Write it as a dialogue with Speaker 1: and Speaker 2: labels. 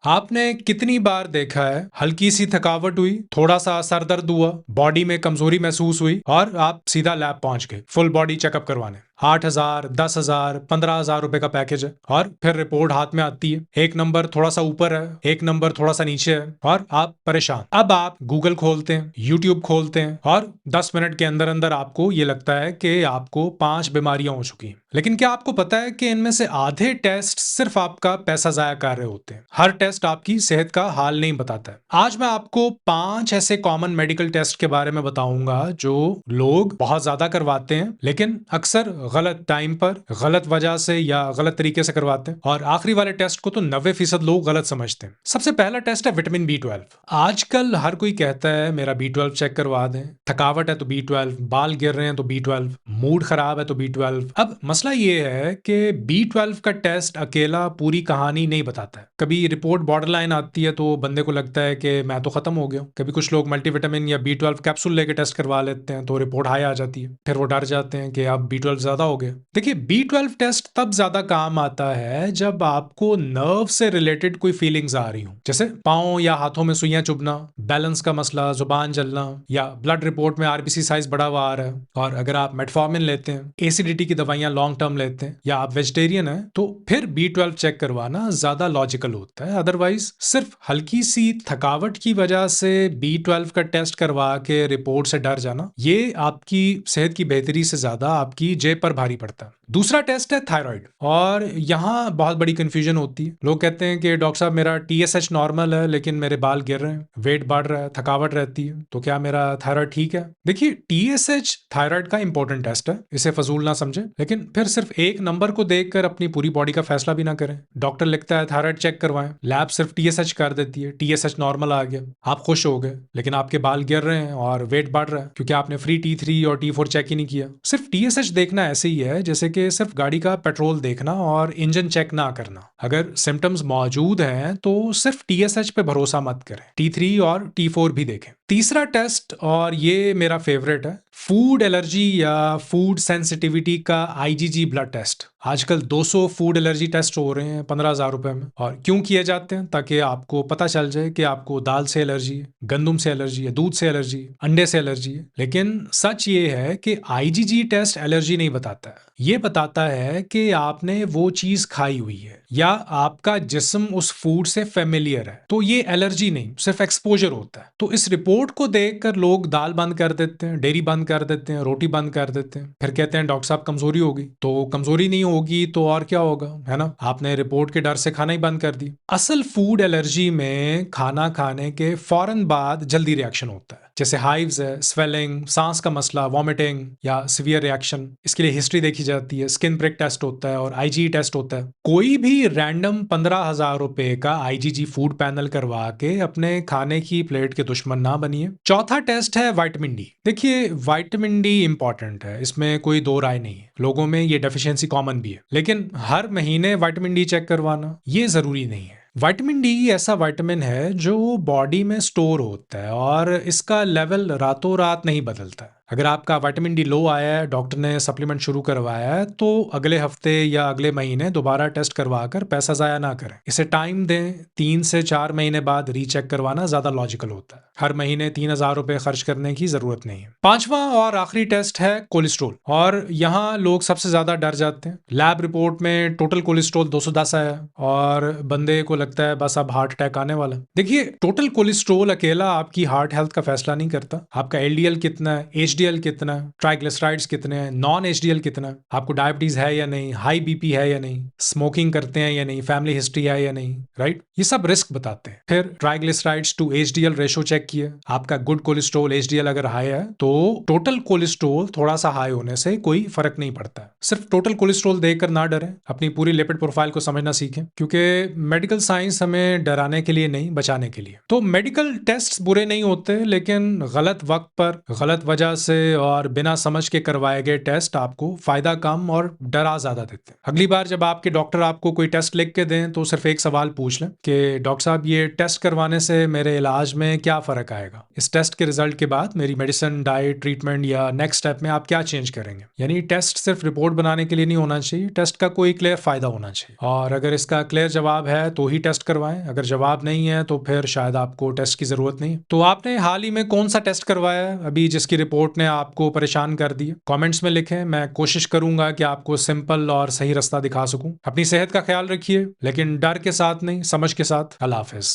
Speaker 1: आपने कितनी बार देखा है हल्की सी थकावट हुई, थोड़ा सा सर दर्द हुआ, बॉडी में कमजोरी महसूस हुई और आप सीधा लैब पहुंच गए फुल बॉडी चेकअप करवाने। 8,000, 10,000, 15,000 रुपए का पैकेज है और फिर रिपोर्ट हाथ में आती है। एक नंबर थोड़ा सा ऊपर है, एक नंबर थोड़ा सा नीचे है और आप परेशान। अब आप गूगल खोलते हैं, यूट्यूब खोलते हैं और 10 मिनट के अंदर अंदर आपको ये लगता है कि आपको 5 बीमारियां हो चुकी हैं। लेकिन क्या आपको पता है कि इनमें से आधे टेस्ट सिर्फ आपका पैसा जाया कर रहे होते हैं। हर टेस्ट आपकी सेहत का हाल नहीं बताता है। आज मैं आपको 5 ऐसे कॉमन मेडिकल टेस्ट के बारे में बताऊंगा जो लोग बहुत ज्यादा करवाते हैं, लेकिन अक्सर गलत टाइम पर, गलत वजह से या गलत तरीके से करवाते हैं। और आखिरी वाले टेस्ट को तो 90% लोग गलत समझते हैं। सबसे पहला टेस्ट है विटामिन B12। आजकल हर कोई कहता है मेरा B12 चेक करवा दें, थकावट है तो B12, बाल गिर रहे हैं तो B12, मूड खराब है तो B12। अब मसला ये है कि B12 का टेस्ट अकेला पूरी कहानी नहीं बताता है। कभी रिपोर्ट बॉर्डरलाइन आती है तो बंदे को लगता है कि मैं तो खत्म हो गया हूं। कभी कुछ लोग मल्टीविटामिन या B12 कैप्सूल लेके टेस्ट करवा लेते हैं तो रिपोर्ट हाई आ जाती है। फिर वो डर जाते हैं कि अब B12 ज्यादा हो गया। देखिए, B12 टेस्ट तब ज्यादा काम आता है जब आपको नर्व से रिलेटेड कोई फीलिंग्स आ रही हो, जैसे पाँव या हाथों में सुइयां चुभना, बैलेंस का मसला, जुबान जलना, या ब्लड रिपोर्ट में RBC साइज बड़ा हुआ आ रहा है। और अगर आप मेटफॉर्मिन लेते हैं, एसिडिटी की दवाइयां लॉन्ग टर्म लेते हैं, या आप वेजिटेरियन हैं, तो फिर B12 चेक करवाना ज्यादा लॉजिकल होता है। अदरवाइज सिर्फ हल्की सी थकावट की वजह से B12 का टेस्ट करवा के रिपोर्ट से डर जाना, ये आपकी सेहत की बेहतरी से ज्यादा आपकी जेब पर भारी पड़ता है। दूसरा टेस्ट है थायराइड, और यहाँ बहुत बड़ी कंफ्यूजन होती है। लोग कहते हैं कि डॉक्टर साहब मेरा TSH नॉर्मल है लेकिन मेरे बाल गिर रहे हैं, वेट बढ़ रहा है, थकावट रहती है, तो क्या मेरा थायराइड ठीक है? देखिए, TSH थायराइड का इंपॉर्टेंट टेस्ट है, इसे फजूल ना समझे, लेकिन फिर सिर्फ एक नंबर को देखकर अपनी पूरी बॉडी का फैसला भी ना करें। डॉक्टर लिखता है थायराइड चेक करवाएं, लैब सिर्फ TSH कर देती है, TSH नॉर्मल आ गया, आप खुश हो गए, लेकिन आपके बाल गिर रहे हैं और वेट बढ़ रहा है क्योंकि आपने फ्री T3 और T4 चेक ही नहीं किया। सिर्फ TSH देखना ऐसे ही है जैसे कि सिर्फ गाड़ी का पेट्रोल देखना और इंजन चेक ना करना। अगर सिम्टम्स मौजूद हैं तो सिर्फ TSH पे भरोसा मत करें, T3 और T4 भी देखें। तीसरा टेस्ट, और ये मेरा फेवरेट है, फूड एलर्जी या फूड सेंसिटिविटी का IgG ब्लड टेस्ट। आजकल 200 फूड एलर्जी टेस्ट हो रहे हैं 15,000 रुपए में। और क्यों किए जाते हैं? ताकि आपको पता चल जाए कि आपको दाल से एलर्जी है, गंदुम से एलर्जी है, दूध से एलर्जी है, अंडे से एलर्जी है। लेकिन सच ये है कि IgG टेस्ट एलर्जी नहीं बताता है। ये बताता है कि आपने वो चीज खाई हुई है या आपका जिस्म उस फूड से फेमिलियर है। तो ये एलर्जी नहीं, सिर्फ एक्सपोजर होता है। तो इस रिपोर्ट को देखकर लोग दाल बंद कर देते हैं, डेयरी बंद कर देते हैं, रोटी बंद कर देते हैं, फिर कहते हैं डॉक्टर साहब कमजोरी होगी। तो कमजोरी नहीं होगी तो और क्या होगा, है ना? आपने रिपोर्ट के डर से खाना ही बंद कर दी। असल फूड एलर्जी में खाना खाने के फौरन बाद जल्दी रिएक्शन होता है, जैसे हाइव्स है, स्वेलिंग, सांस का मसला, वॉमिटिंग या सीवियर रिएक्शन। इसके लिए हिस्ट्री देखी जाती है, स्किन प्रिक टेस्ट होता है और IgE टेस्ट होता है। कोई भी रैंडम 15,000 रुपए का IgG फूड पैनल करवा के अपने खाने की प्लेट के दुश्मन ना बनिए। चौथा टेस्ट है विटामिन D। देखिए, विटामिन D इंपॉर्टेंट है, इसमें कोई दो राय नहीं है। लोगों में ये डेफिशिएंसी कॉमन भी है, लेकिन हर महीने विटामिन D चेक करवाना ये जरूरी नहीं है। विटामिन D ऐसा विटामिन है जो बॉडी में स्टोर होता है और इसका लेवल रातों रात नहीं बदलता है। अगर आपका विटामिन D लो आया है, डॉक्टर ने सप्लीमेंट शुरू करवाया है, तो अगले हफ्ते या अगले महीने दोबारा टेस्ट करवाकर पैसा जाया ना करें। इसे टाइम दें, 3 से 4 महीने बाद रीचेक करवाना ज्यादा लॉजिकल होता है। हर महीने 3,000 रुपए खर्च करने की जरूरत नहीं है। पांचवा और आखिरी टेस्ट है कोलेस्ट्रोल, और यहाँ लोग सबसे ज्यादा डर जाते हैं। लैब रिपोर्ट में टोटल कोलेस्ट्रोल 210 आया और बंदे को लगता है बस अब हार्ट अटैक आने वाला। देखिए, टोटल कोलेस्ट्रोल अकेला आपकी हार्ट हेल्थ का फैसला नहीं करता। आपका LDL कितना है, HDL कितना है, ट्राइग्लिसराइड्स कितने हैं, नॉन HDL कितना है, आपको डायबिटीज है या नहीं, हाई BP है या नहीं, स्मोकिंग करते हैं या नहीं, फैमिली हिस्ट्री है या नहीं, राइट? ये सब रिस्क बताते हैं। फिर triglycerides to HDL ratio check किया, आपका गुड कोलेस्ट्रोल HDL अगर हाई है तो टोटल कोलेस्ट्रोल थोड़ा सा हाई होने से कोई फर्क नहीं पड़ता है। सिर्फ टोटल कोलेस्ट्रोल देखकर ना डरें, अपनी पूरी लिपिड प्रोफाइल को समझना सीखें, क्योंकि मेडिकल साइंस हमें डराने के लिए नहीं, बचाने के लिए। तो मेडिकल टेस्ट बुरे नहीं होते, लेकिन गलत वक्त पर, गलत वजह से और बिना समझ के करवाए गए टेस्ट आपको फायदा कम और डरा ज्यादा देते हैं। अगली बार जब आपके डॉक्टर आपको कोई टेस्ट लिख के दें तो सिर्फ एक सवाल पूछ लें कि डॉक्टर साहब ये टेस्ट करवाने से मेरे इलाज में क्या फर्क आएगा। इस टेस्ट के रिजल्ट के बाद मेरी मेडिसिन, डाइट, ट्रीटमेंट या नेक्स्ट स्टेप में आप क्या चेंज करेंगे। यानी टेस्ट सिर्फ रिपोर्ट बनाने के लिए नहीं होना चाहिए, टेस्ट का कोई क्लियर फायदा होना चाहिए। और अगर इसका क्लियर जवाब है तो ही टेस्ट करवाएं, अगर जवाब नहीं है तो फिर शायद आपको टेस्ट की जरूरत नहीं। तो आपने हाल ही में कौन सा टेस्ट करवाया है अभी जिसकी रिपोर्ट ने आपको परेशान कर दिया? कमेंट्स में लिखें, मैं कोशिश करूंगा कि आपको सिंपल और सही रास्ता दिखा सकूं। अपनी सेहत का ख्याल रखिए, लेकिन डर के साथ नहीं, समझ के साथ। अल्लाह हाफिज।